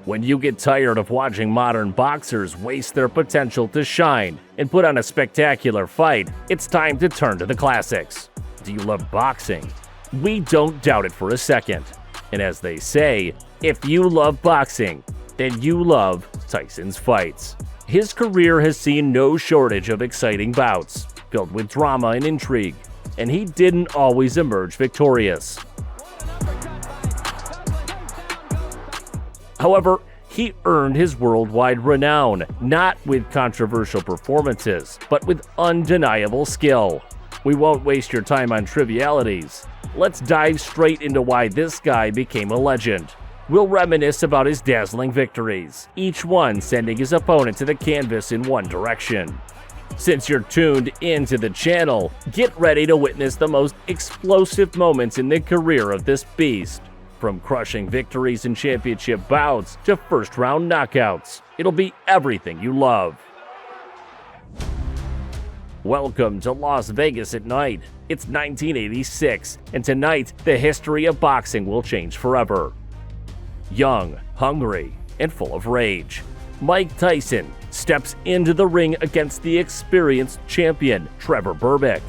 When you get tired of watching modern boxers waste their potential to shine and put on a spectacular fight, it's time to turn to the classics. Do you love boxing? We don't doubt it for a second. And as they say, if you love boxing, then you love Tyson's fights. His career has seen no shortage of exciting bouts, filled with drama and intrigue, and he didn't always emerge victorious. However, he earned his worldwide renown, not with controversial performances, but with undeniable skill. We won't waste your time on trivialities. Let's dive straight into why this guy became a legend. We'll reminisce about his dazzling victories, each one sending his opponent to the canvas in one direction. Since you're tuned into the channel, get ready to witness the most explosive moments in the career of this beast. From crushing victories and championship bouts to first-round knockouts, it'll be everything you love. Welcome to Las Vegas at night. It's 1986, and tonight, the history of boxing will change forever. Young, hungry, and full of rage, Mike Tyson steps into the ring against the experienced champion, Trevor Berbick.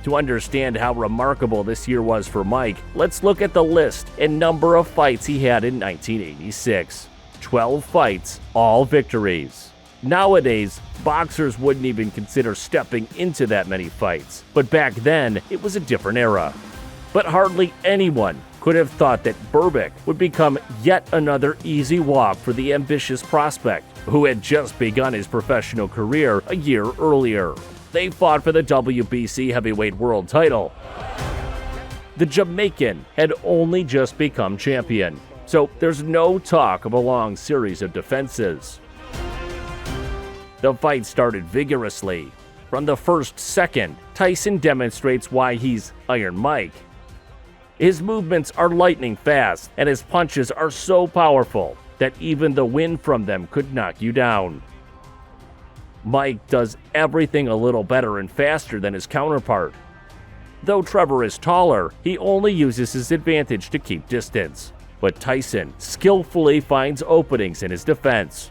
To understand how remarkable this year was for Mike, let's look at the list and number of fights he had in 1986. 12 fights, all victories. Nowadays, boxers wouldn't even consider stepping into that many fights, but back then, it was a different era. But hardly anyone could have thought that Berbick would become yet another easy walk for the ambitious prospect, who had just begun his professional career a year earlier. They fought for the WBC heavyweight world title. The Jamaican had only just become champion, so there's no talk of a long series of defenses. The fight started vigorously. From the first second, Tyson demonstrates why he's Iron Mike. His movements are lightning fast, and his punches are so powerful that even the wind from them could knock you down. Mike does everything a little better and faster than his counterpart. Though Trevor is taller, he only uses his advantage to keep distance. But Tyson skillfully finds openings in his defense.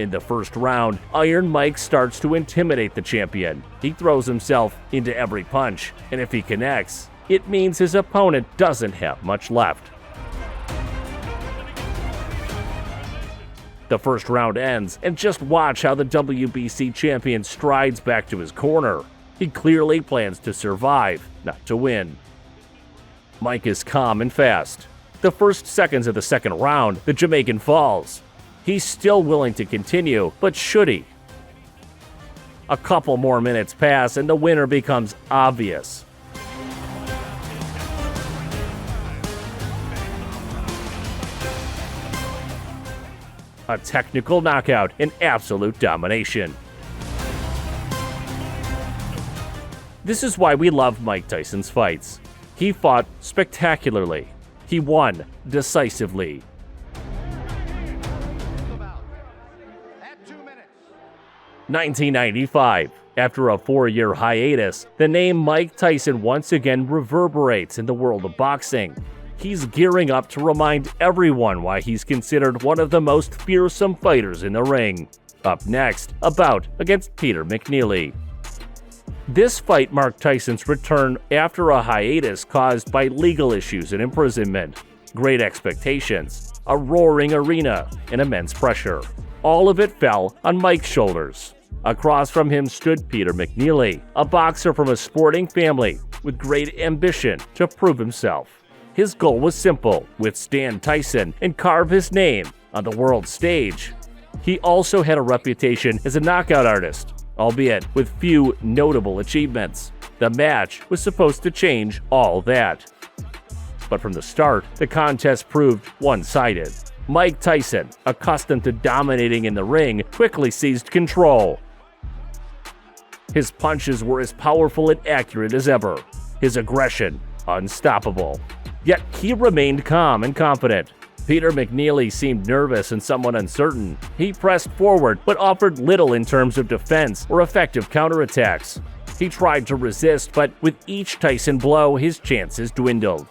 In the first round, Iron Mike starts to intimidate the champion. He throws himself into every punch, and if he connects, it means his opponent doesn't have much left. The first round ends, and just watch how the WBC champion strides back to his corner. He clearly plans to survive, not to win. Mike is calm and fast. The first seconds of the second round, the Jamaican falls. He's still willing to continue, but should he? A couple more minutes pass, and the winner becomes obvious. A technical knockout and absolute domination. This is why we love Mike Tyson's fights. He fought spectacularly. He won decisively. At 2 minutes. 1995. After a 4-year hiatus, the name Mike Tyson once again reverberates in the world of boxing. He's gearing up to remind everyone why he's considered one of the most fearsome fighters in the ring. Up next, a bout against Peter McNeely. This fight marked Tyson's return after a hiatus caused by legal issues and imprisonment. Great expectations, a roaring arena, and immense pressure. All of it fell on Mike's shoulders. Across from him stood Peter McNeely, a boxer from a sporting family with great ambition to prove himself. His goal was simple: withstand Tyson and carve his name on the world stage. He also had a reputation as a knockout artist, albeit with few notable achievements. The match was supposed to change all that. But from the start, the contest proved one-sided. Mike Tyson, accustomed to dominating in the ring, quickly seized control. His punches were as powerful and accurate as ever. His aggression, unstoppable. Yet he remained calm and confident. Peter McNeely seemed nervous and somewhat uncertain. He pressed forward, but offered little in terms of defense or effective counterattacks. He tried to resist, but with each Tyson blow, his chances dwindled.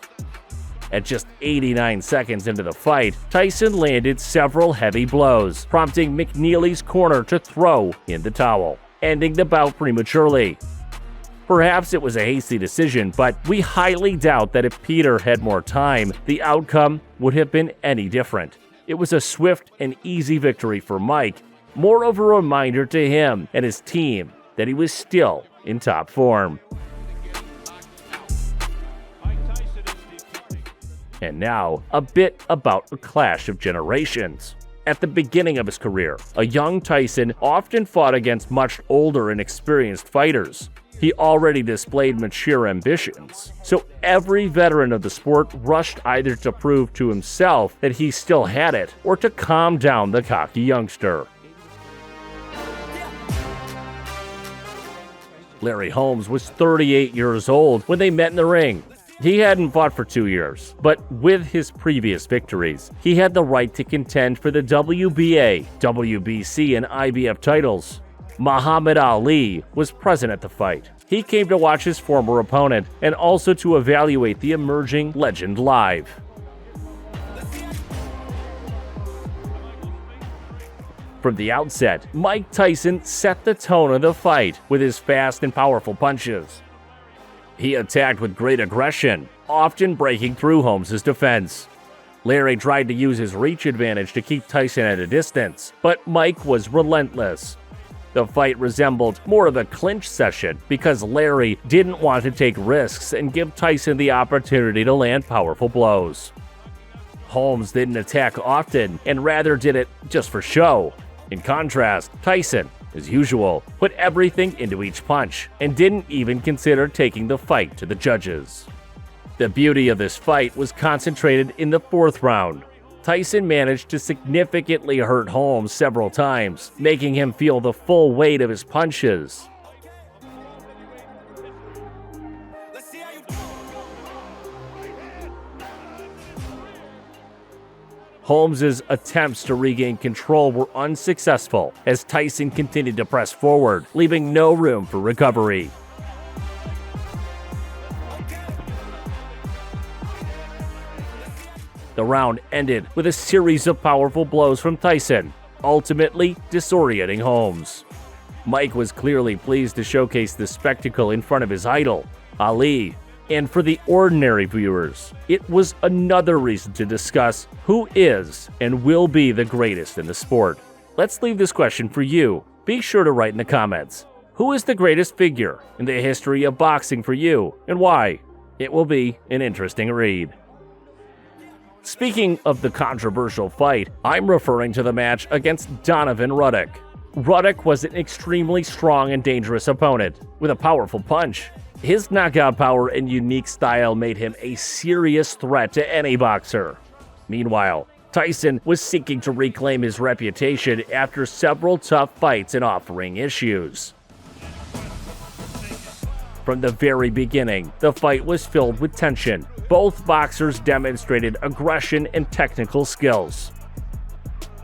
At just 89 seconds into the fight, Tyson landed several heavy blows, prompting McNeely's corner to throw in the towel, ending the bout prematurely. Perhaps it was a hasty decision, but we highly doubt that if Peter had more time, the outcome would have been any different. It was a swift and easy victory for Mike, more of a reminder to him and his team that he was still in top form. And now, a bit about a clash of generations. At the beginning of his career, a young Tyson often fought against much older and experienced fighters. He already displayed mature ambitions, so every veteran of the sport rushed either to prove to himself that he still had it or to calm down the cocky youngster. Larry Holmes was 38 years old when they met in the ring. He hadn't fought for 2 years, but with his previous victories, he had the right to contend for the WBA, WBC, and IBF titles. Muhammad Ali was present at the fight. He came to watch his former opponent and also to evaluate the emerging legend live. From the outset, Mike Tyson set the tone of the fight with his fast and powerful punches. He attacked with great aggression, often breaking through Holmes' defense. Larry tried to use his reach advantage to keep Tyson at a distance, but Mike was relentless. The fight resembled more of a clinch session because Larry didn't want to take risks and give Tyson the opportunity to land powerful blows. Holmes didn't attack often and rather did it just for show. In contrast, Tyson, as usual, put everything into each punch and didn't even consider taking the fight to the judges. The beauty of this fight was concentrated in the fourth round. Tyson managed to significantly hurt Holmes several times, making him feel the full weight of his punches. Holmes' attempts to regain control were unsuccessful as Tyson continued to press forward, leaving no room for recovery. The round ended with a series of powerful blows from Tyson, ultimately disorienting Holmes. Mike was clearly pleased to showcase the spectacle in front of his idol, Ali. And for the ordinary viewers, it was another reason to discuss who is and will be the greatest in the sport. Let's leave this question for you. Be sure to write in the comments. Who is the greatest figure in the history of boxing for you, and why? It will be an interesting read. Speaking of the controversial fight, I'm referring to the match against Donovan Ruddock. Ruddock was an extremely strong and dangerous opponent with a powerful punch. His knockout power and unique style made him a serious threat to any boxer. Meanwhile, Tyson was seeking to reclaim his reputation after several tough fights and off-ring issues. From the very beginning, the fight was filled with tension. Both boxers demonstrated aggression and technical skills.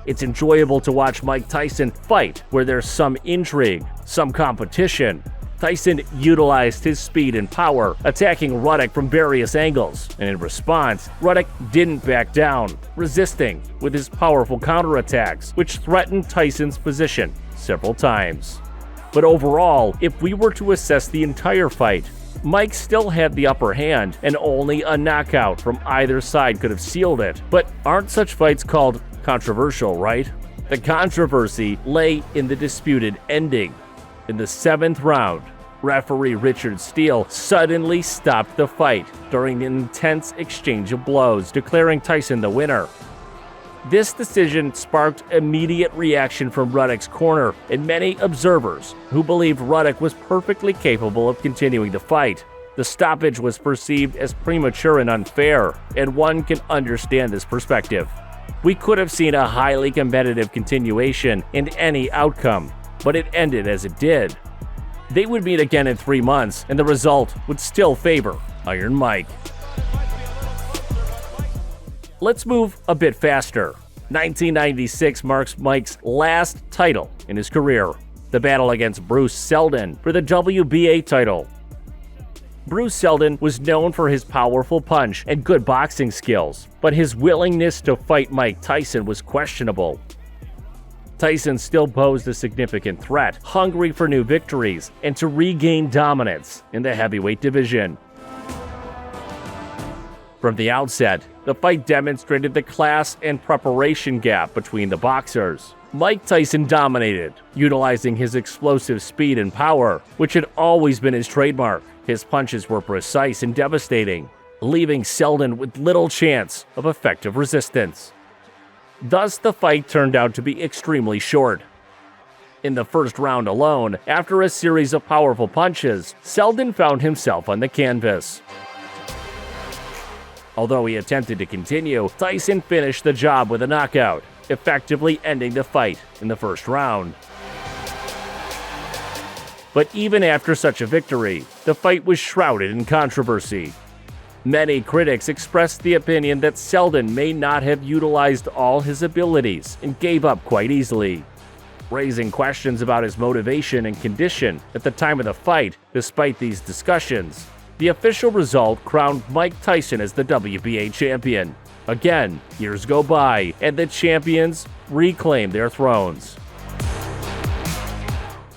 It's enjoyable to watch Mike Tyson fight where there's some intrigue, some competition. Tyson utilized his speed and power, attacking Ruddock from various angles, and in response, Ruddock didn't back down, resisting with his powerful counterattacks, which threatened Tyson's position several times. But overall, if we were to assess the entire fight, Mike still had the upper hand, and only a knockout from either side could have sealed it. But aren't such fights called controversial, right? The controversy lay in the disputed ending. In the 7th round, referee Richard Steele suddenly stopped the fight during an intense exchange of blows, declaring Tyson the winner. This decision sparked immediate reaction from Ruddock's corner and many observers who believed Ruddock was perfectly capable of continuing the fight. The stoppage was perceived as premature and unfair, and one can understand this perspective. We could have seen a highly competitive continuation in any outcome, but it ended as it did. They would meet again in 3 months, and the result would still favor Iron Mike. Let's move a bit faster. 1996 marks Mike's last title in his career, the battle against Bruce Seldon for the WBA title. Bruce Seldon was known for his powerful punch and good boxing skills, but his willingness to fight Mike Tyson was questionable. Tyson still posed a significant threat, hungry for new victories and to regain dominance in the heavyweight division. From the outset, the fight demonstrated the class and preparation gap between the boxers. Mike Tyson dominated, utilizing his explosive speed and power, which had always been his trademark. His punches were precise and devastating, leaving Seldon with little chance of effective resistance. Thus, the fight turned out to be extremely short. In the first round alone, after a series of powerful punches, Seldon found himself on the canvas. Although he attempted to continue, Tyson finished the job with a knockout, effectively ending the fight in the first round. But even after such a victory, the fight was shrouded in controversy. Many critics expressed the opinion that Seldon may not have utilized all his abilities and gave up quite easily, raising questions about his motivation and condition at the time of the fight. Despite these discussions, the official result crowned Mike Tyson as the WBA champion. Again, years go by, and the champions reclaim their thrones.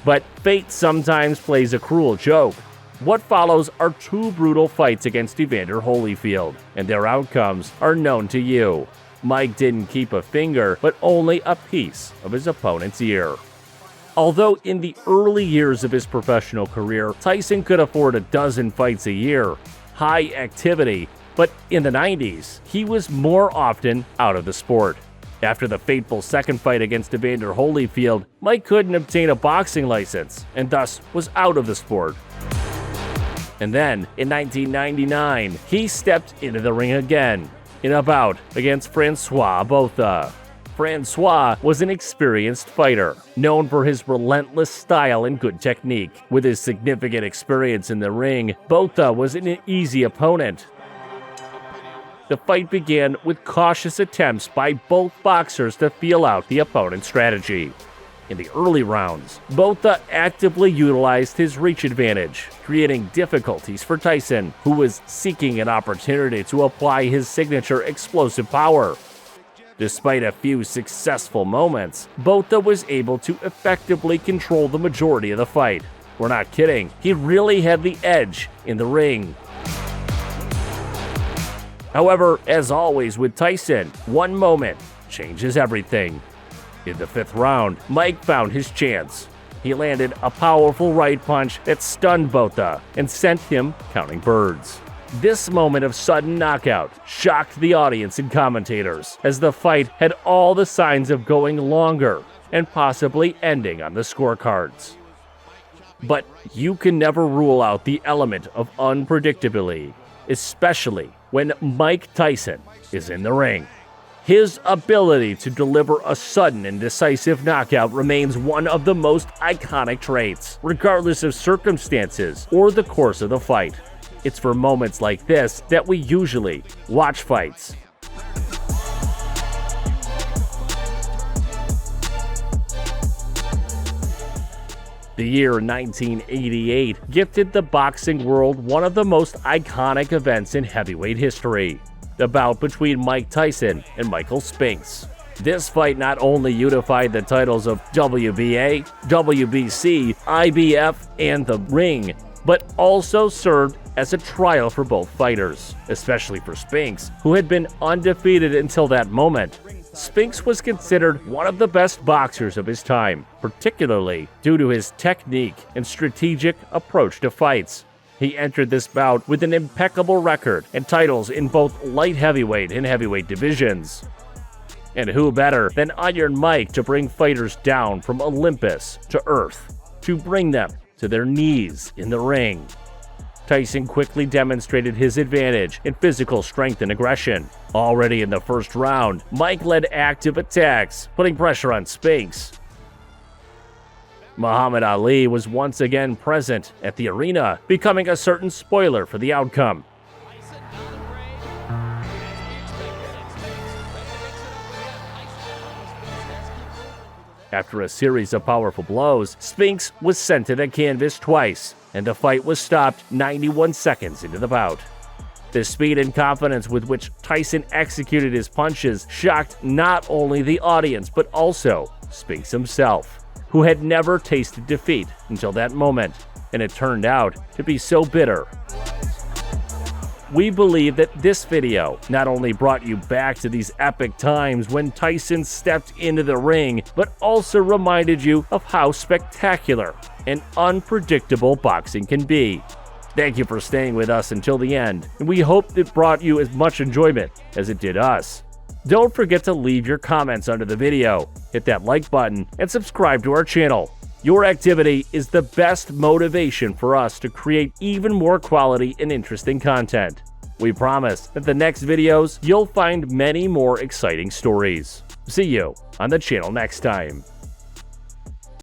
But fate sometimes plays a cruel joke. What follows are two brutal fights against Evander Holyfield, and their outcomes are known to you. Mike didn't keep a finger, but only a piece of his opponent's ear. Although in the early years of his professional career, Tyson could afford a dozen fights a year, high activity, but in the 90s, he was more often out of the sport. After the fateful second fight against Evander Holyfield, Mike couldn't obtain a boxing license and thus was out of the sport. And then, in 1999, he stepped into the ring again, in a bout against Francois Botha. Francois was an experienced fighter, known for his relentless style and good technique. With his significant experience in the ring, Botha was an easy opponent. The fight began with cautious attempts by both boxers to feel out the opponent's strategy. In the early rounds, Botha actively utilized his reach advantage, creating difficulties for Tyson, who was seeking an opportunity to apply his signature explosive power. Despite a few successful moments, Botha was able to effectively control the majority of the fight. We're not kidding, he really had the edge in the ring. However, as always with Tyson, one moment changes everything. In the fifth round, Mike found his chance. He landed a powerful right punch that stunned Botha and sent him counting birds. This moment of sudden knockout shocked the audience and commentators, as the fight had all the signs of going longer and possibly ending on the scorecards. But you can never rule out the element of unpredictability, especially when Mike Tyson is in the ring. His ability to deliver a sudden and decisive knockout remains one of the most iconic traits, regardless of circumstances or the course of the fight. It's for moments like this that we usually watch fights. The year 1988 gifted the boxing world one of the most iconic events in heavyweight history, the bout between Mike Tyson and Michael Spinks. This fight not only unified the titles of WBA, WBC, IBF, and the Ring, but also served as a trial for both fighters, especially for Spinks, who had been undefeated until that moment. Spinks was considered one of the best boxers of his time, particularly due to his technique and strategic approach to fights. He entered this bout with an impeccable record and titles in both light heavyweight and heavyweight divisions. And who better than Iron Mike to bring fighters down from Olympus to earth, to bring them to their knees in the ring. Tyson quickly demonstrated his advantage in physical strength and aggression. Already in the first round, Mike led active attacks, putting pressure on Spinks. Muhammad Ali was once again present at the arena, becoming a certain spoiler for the outcome. After a series of powerful blows, Spinks was sent to the canvas twice, and the fight was stopped 91 seconds into the bout. The speed and confidence with which Tyson executed his punches shocked not only the audience but also Spinks himself, who had never tasted defeat until that moment, and it turned out to be so bitter. We believe that this video not only brought you back to these epic times when Tyson stepped into the ring, but also reminded you of how spectacular and unpredictable boxing can be. Thank you for staying with us until the end, and we hope it brought you as much enjoyment as it did us. Don't forget to leave your comments under the video, hit that like button, and subscribe to our channel. Your activity is the best motivation for us to create even more quality and interesting content. We promise that the next videos you'll find many more exciting stories. See you on the channel next time.